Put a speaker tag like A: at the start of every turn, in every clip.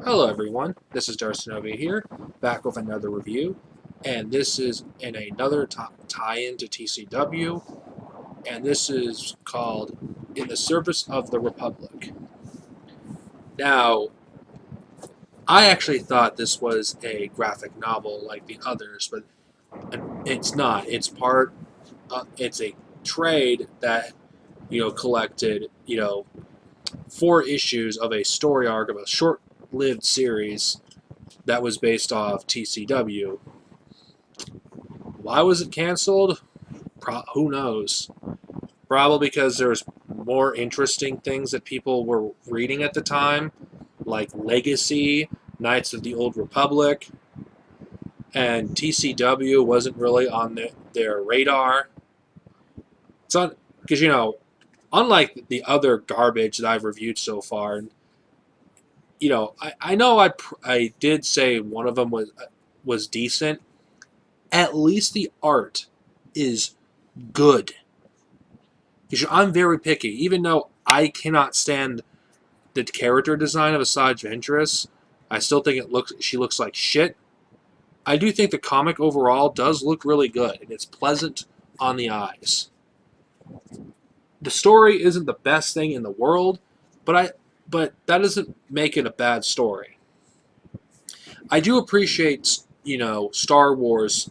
A: Hello everyone, this is Darcinovi here, back with another review, and this is in another tie-in to TCW, and this is called In the Service of the Republic. Now, I actually thought this was a graphic novel like the others, but it's not. It's a trade that, collected, 4 issues of a story arc of a short-lived series that was based off TCW. Why was it canceled? Who knows? Probably because there's more interesting things that people were reading at the time, like Legacy, Knights of the Old Republic, and TCW wasn't really on their radar. It's on because unlike the other garbage that I've reviewed so far, I know I did say one of them was decent. At least the art is good. Because I'm very picky. Even though I cannot stand the character design of Asajj Ventress, I still think she looks like shit. I do think the comic overall does look really good, and it's pleasant on the eyes. The story isn't the best thing in the world, but that doesn't make it a bad story. I do appreciate, Star Wars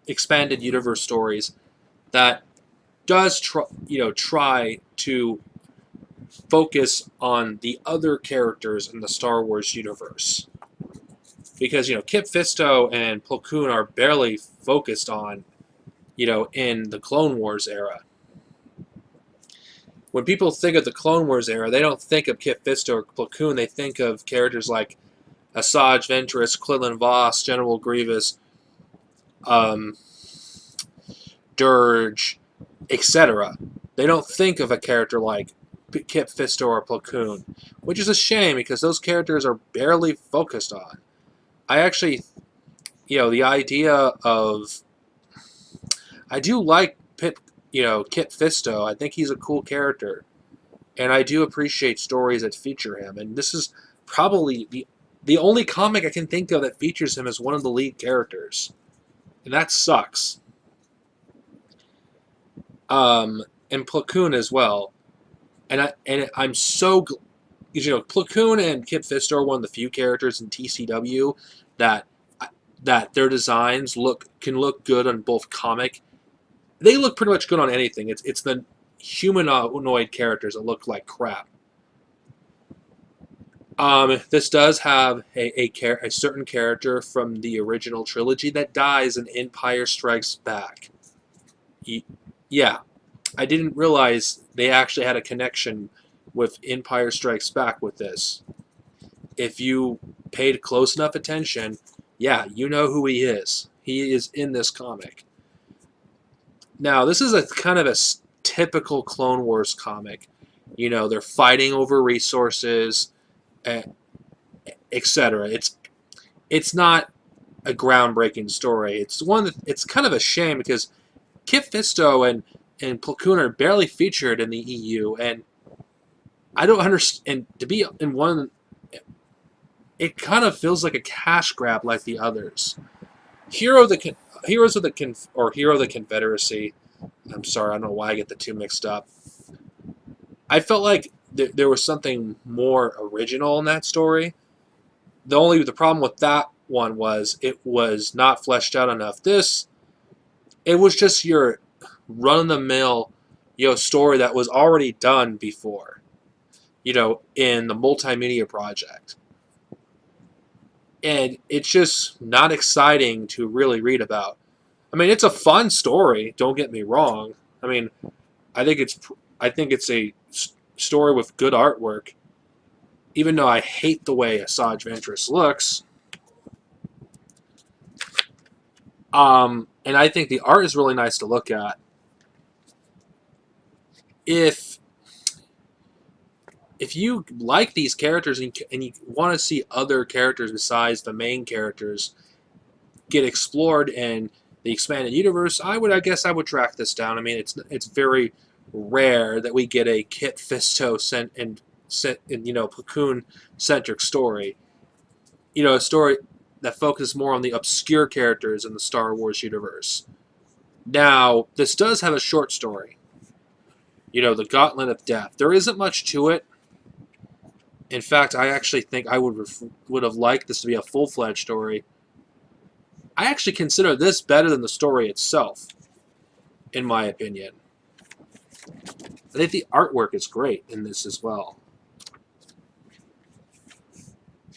A: expanded universe stories that does try to focus on the other characters in the Star Wars universe. Because, Kit Fisto and Plo Koon are barely focused on, in the Clone Wars era. When people think of the Clone Wars era, they don't think of Kit Fisto or Plo Koon. They think of characters like Asajj Ventress, Quinlan Vos, General Grievous, Dirge, etc. They don't think of a character like Kit Fisto or Plo Koon, which is a shame because those characters are barely focused on. I actually, the idea of... I do like Kit Fisto. I think he's a cool character. And I do appreciate stories that feature him. And this is probably the only comic I can think of that features him as one of the lead characters. And that sucks. And Plo Koon as well. And I'm so... Plo Koon and Kit Fisto are one of the few characters in TCW that their designs can look good on both comic. They look pretty much good on anything. It's the humanoid characters that look like crap. This does have a certain character from the original trilogy that dies in Empire Strikes Back. Yeah, I didn't realize they actually had a connection with Empire Strikes Back with this. If you paid close enough attention, yeah, you know who he is. He is in this comic. Now, this is a kind of a typical Clone Wars comic. They're fighting over resources, etc. It's not a groundbreaking story. It's kind of a shame because Kit Fisto and Plo Koon are barely featured in the EU, and I don't understand. And to be in one, it kind of feels like a cash grab like the others. Hero of the Confederacy. I'm sorry, I don't know why I get the two mixed up. I felt like there was something more original in that story. The problem with that one was it was not fleshed out enough. It was just your run-of-the-mill, story that was already done before, in the multimedia project. And it's just not exciting to really read about. I mean, it's a fun story. Don't get me wrong. I mean, I think it's a story with good artwork. Even though I hate the way Asajj Ventress looks, and I think the art is really nice to look at. If you like these characters and you want to see other characters besides the main characters get explored in the expanded universe, I guess I would track this down. I mean, it's very rare that we get a Kit Fisto Plo Koon centric story. a story that focuses more on the obscure characters in the Star Wars universe. Now, this does have a short story. The Gauntlet of Death. There isn't much to it. In fact, I actually think I would have liked this to be a full-fledged story. I actually consider this better than the story itself, in my opinion. I think the artwork is great in this as well.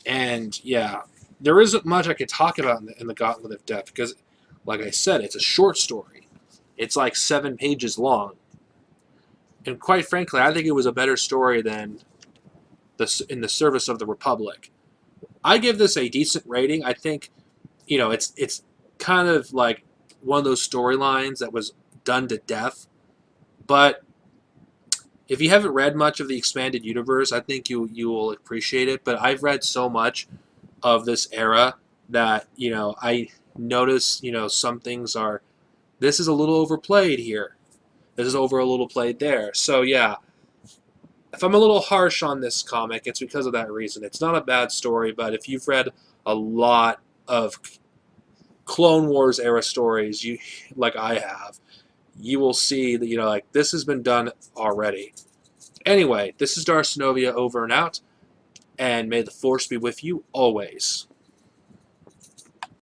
A: And yeah, there isn't much I could talk about in the Gauntlet of Death because, like I said, it's a short story. It's like 7 pages long. And quite frankly, I think it was a better story than In the Service of the Republic. I give this a decent rating. I think, it's kind of like one of those storylines that was done to death. But if you haven't read much of the expanded universe, I think you will appreciate it. But I've read so much of this era that I notice some things are, this is a little overplayed here, this is a little played there. So yeah, if I'm a little harsh on this comic, it's because of that reason. It's not a bad story, but if you've read a lot of Clone Wars era stories, like I have, you will see that like this has been done already. Anyway, this is Darth Sinovia over and out, and may the Force be with you always.